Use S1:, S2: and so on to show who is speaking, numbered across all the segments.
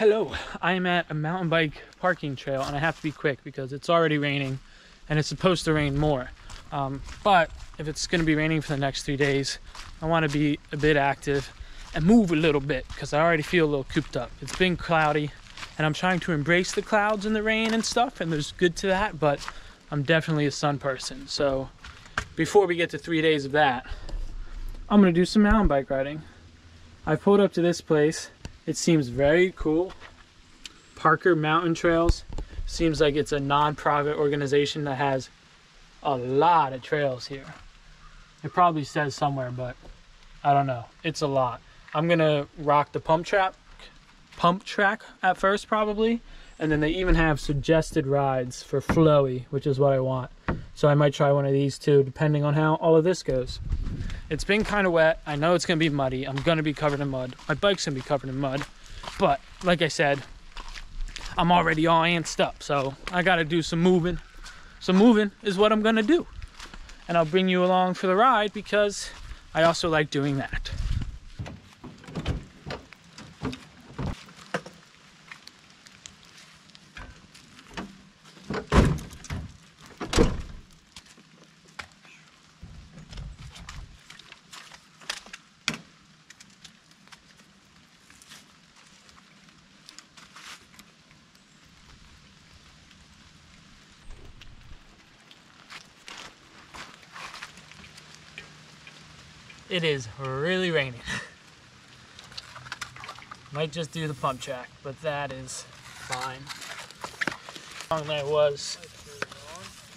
S1: Hello, I am at a mountain bike parking trail and I have to be quick because it's already raining and it's supposed to rain more. But if it's going to be raining for the next 3 days, I want to be a bit active and move a little bit because I already feel a little cooped up. It's been cloudy and I'm trying to embrace the clouds and the rain and stuff, and there's good to that, but I'm definitely a sun person. So before we get to 3 days of that, I'm going to do some mountain bike riding. I pulled up to this place. It seems very cool. Parker Mountain Trails. Seems like it's a non-profit organization that has a lot of trails here. It probably says somewhere, but I don't know. It's a lot. I'm gonna rock the pump track at first probably, and then they even have suggested rides for flowy, which is what I want. So I might try one of these too, depending on how all of this goes. It's been kind of wet. I know it's gonna be muddy. I'm gonna be covered in mud. My bike's gonna be covered in mud. But like I said, I'm already all antsed up, so I gotta do some moving. So moving is what I'm gonna do. And I'll bring you along for the ride because I also like doing that. It is really raining. Might just do the pump track, but that is fine. How long that was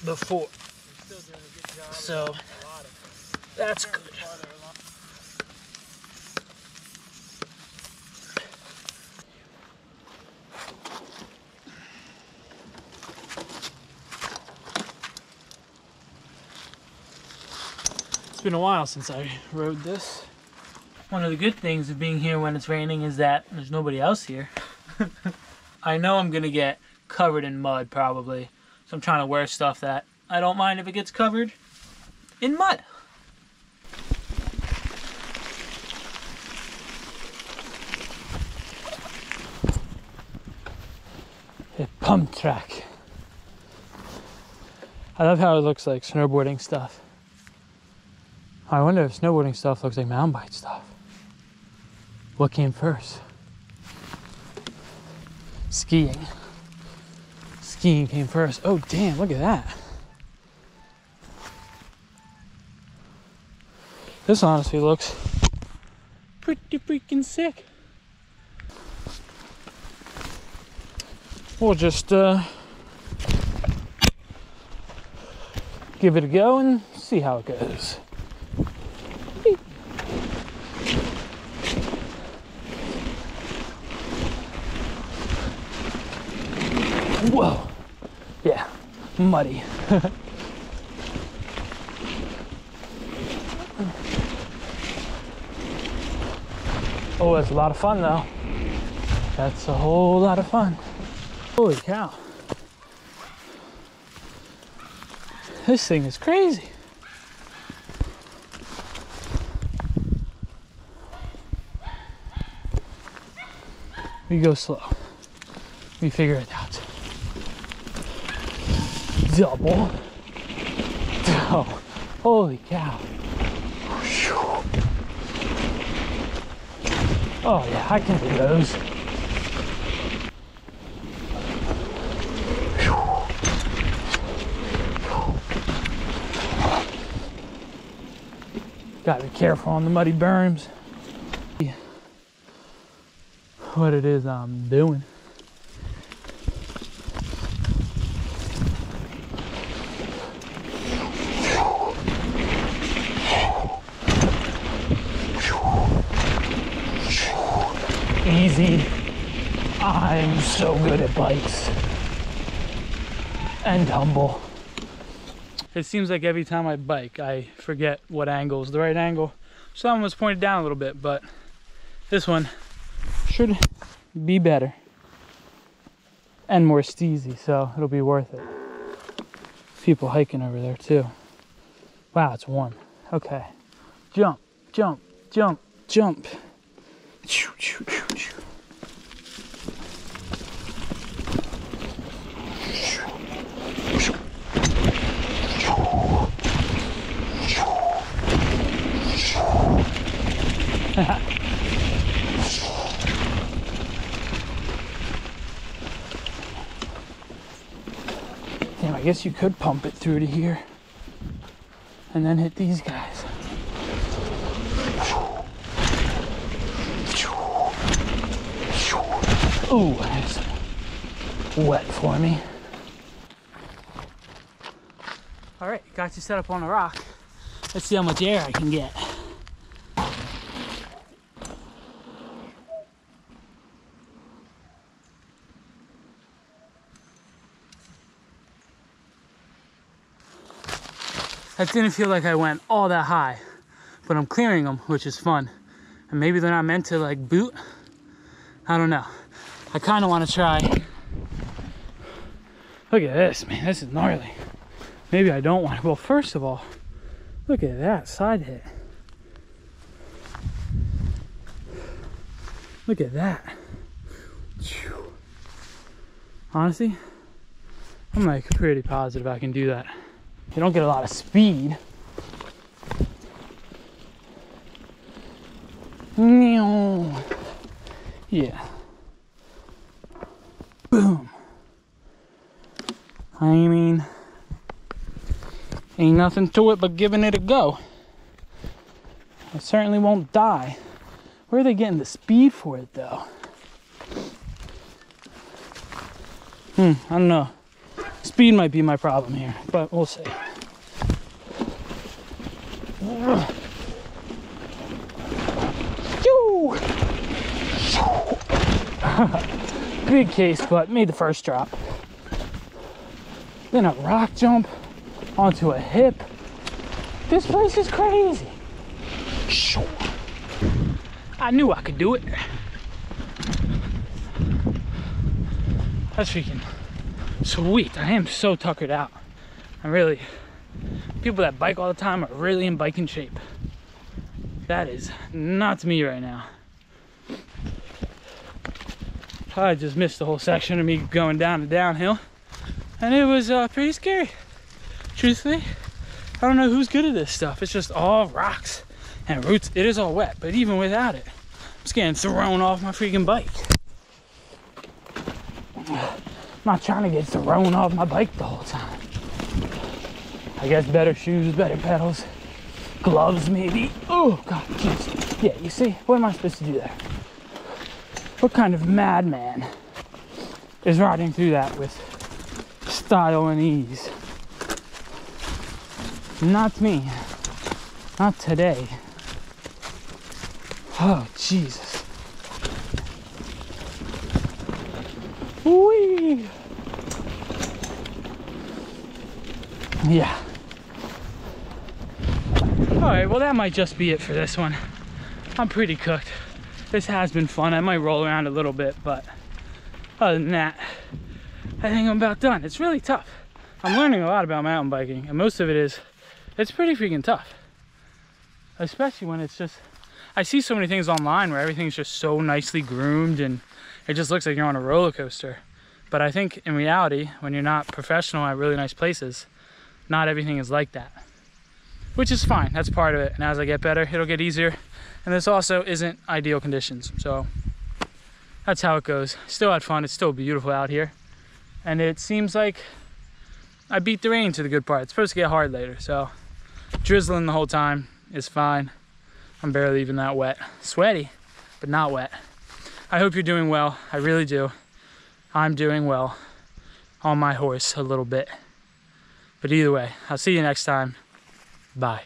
S1: before. So that's good. It's been a while since I rode this. One of the good things of being here when it's raining is that there's nobody else here. I know I'm gonna get covered in mud probably, so I'm trying to wear stuff that I don't mind if it gets covered in mud. A pump track. I love how it looks like snowboarding stuff. I wonder if snowboarding stuff looks like mountain bike stuff. What came first? Skiing. Skiing came first. Oh damn, look at that. This honestly looks pretty freaking sick. We'll just give it a go and see how it goes. Whoa, yeah, muddy. Oh, that's a lot of fun though. That's a whole lot of fun. Holy cow. This thing is crazy. We go slow. We figure it out. Double. Oh, holy cow. Oh yeah, I can do those. Gotta be careful on the muddy berms. What it is I'm doing. Easy. I'm so good at bikes. And humble. It seems like every time I bike, I forget what angle is the right angle. Some was pointed down a little bit, but this one should be better. And more steezy, so it'll be worth it. People hiking over there too. Wow, it's warm. Okay. Jump, jump, jump, jump. I guess you could pump it through to here and then hit these guys. Ooh, that's wet for me. All right, got you set up on a rock. Let's see how much air I can get. That didn't feel like I went all that high, but I'm clearing them, which is fun. And maybe they're not meant to like boot. I don't know. I kind of want to try. Look at this, man. This is gnarly. Maybe I don't want to. Well, first of all, look at that side hit. Look at that. Honestly, I'm like pretty positive I can do that. You don't get a lot of speed. Yeah. Boom. I mean, ain't nothing to it but giving it a go. I certainly won't die. Where are they getting the speed for it though? I don't know. Speed might be my problem here, but we'll see. Big case, but made the first drop. Then a rock jump onto a hip. This place is crazy. I knew I could do it. That's freaking sweet. I am so tuckered out. I'm really, people that bike all the time are really in biking shape. That is not me right now. I just missed the whole section of me going down and downhill, and it was pretty scary. Truthfully, I don't know who's good at this stuff. It's just all rocks and roots. It is all wet, but even without it, I'm just getting thrown off my freaking bike. I'm not trying to get thrown off my bike the whole time. I guess better shoes, better pedals, gloves maybe. Oh God, jeez. Yeah, you see, what am I supposed to do there? What kind of madman is riding through that with style and ease? Not me. Not today. Oh, Jesus. Whee! Yeah. Alright, well that might just be it for this one. I'm pretty cooked. This has been fun. I might roll around a little bit, but other than that, I think I'm about done. It's really tough. I'm learning a lot about mountain biking, and most of it is, it's pretty freaking tough. Especially when it's just, I see so many things online where everything's just so nicely groomed and it just looks like you're on a roller coaster. But I think in reality, when you're not professional at really nice places, not everything is like that. Which is fine, that's part of it. And as I get better, it'll get easier. And this also isn't ideal conditions, so that's how it goes. Still had fun, it's still beautiful out here. And it seems like I beat the rain to the good part. It's supposed to get hard later, so drizzling the whole time is fine. I'm barely even that wet. Sweaty, but not wet. I hope you're doing well, I really do. I'm doing well on my horse a little bit. But either way, I'll see you next time. Bye.